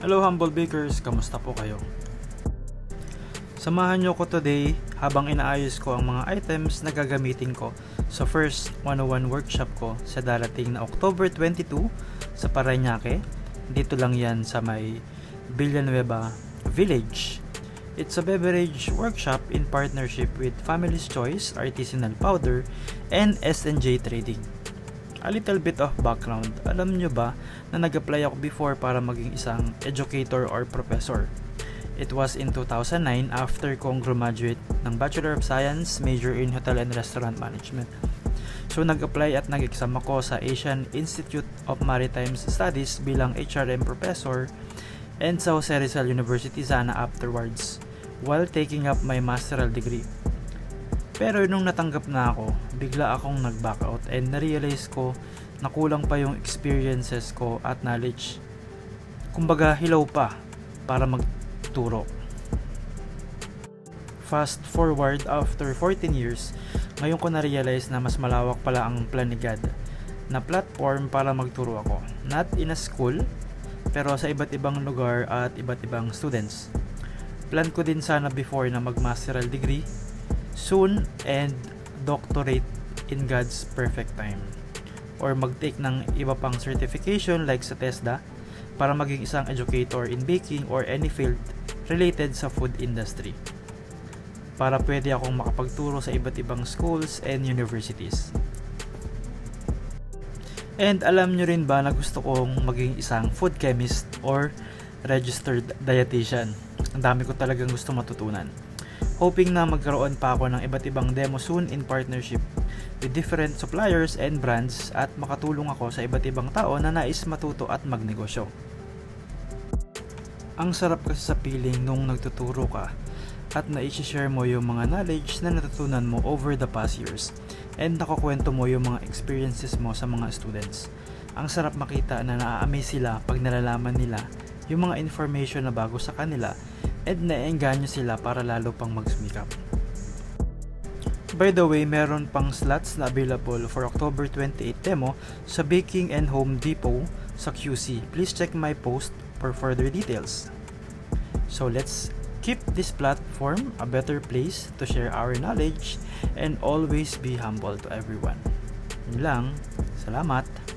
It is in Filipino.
Hello Humble Bakers, kamusta po kayo? Samahan nyo ko today habang inaayos ko ang mga items na gagamitin ko sa first 101 workshop ko sa darating na October 22 sa Parañaque. Dito lang yan sa may Villanueva Village. It's a beverage workshop in partnership with Family's Choice Artisanal Powder and S&J Trading. A little bit of background. Alam nyo ba na nag-apply ako before para maging isang educator or professor? It was in 2009 after kong graduate ng Bachelor of Science major in Hotel and Restaurant Management. So nag-apply at nag-exam ako sa Asian Institute of Maritime Studies bilang HRM professor and sa Jose Rizal University sana afterwards while taking up my masteral degree. Pero nung natanggap na ako, bigla akong nag-back out and na-realize ko na kulang pa yung experiences ko at knowledge. Kumbaga, hilaw pa para magturo. Fast forward after 14 years, ngayon ko na-realize na mas malawak pala ang Plan ni God na platform para magturo ako. Not in a school, pero sa iba't ibang lugar at iba't ibang students. Plan ko din sana before na mag-masteral degree soon and doctorate in God's perfect time, or mag-take ng iba pang certification like sa TESDA para maging isang educator in baking or any field related sa food industry, para pwede akong makapagturo sa iba't ibang schools and universities. And alam nyo rin ba na gusto kong maging isang food chemist or registered dietitian? Ang dami ko talagang gusto matutunan. Hoping na magkaroon pa ako ng iba't ibang demo soon in partnership with different suppliers and brands at makatulong ako sa iba't ibang tao na nais matuto at magnegosyo. Ang sarap kasi sa feeling nung nagtuturo ka at na-share mo yung mga knowledge na natutunan mo over the past years and nakakwento mo yung mga experiences mo sa mga students. Ang sarap makita na naa-amaze sila pag nalalaman nila yung mga information na bago sa kanila and naengganyo sila para lalo pang magsumikap. By the way, meron pang slots na available for October 28 demo sa Baking and Home Depot sa QC. Please check my post for further details. So let's keep this platform a better place to share our knowledge and always be humble to everyone. Yun lang. Salamat!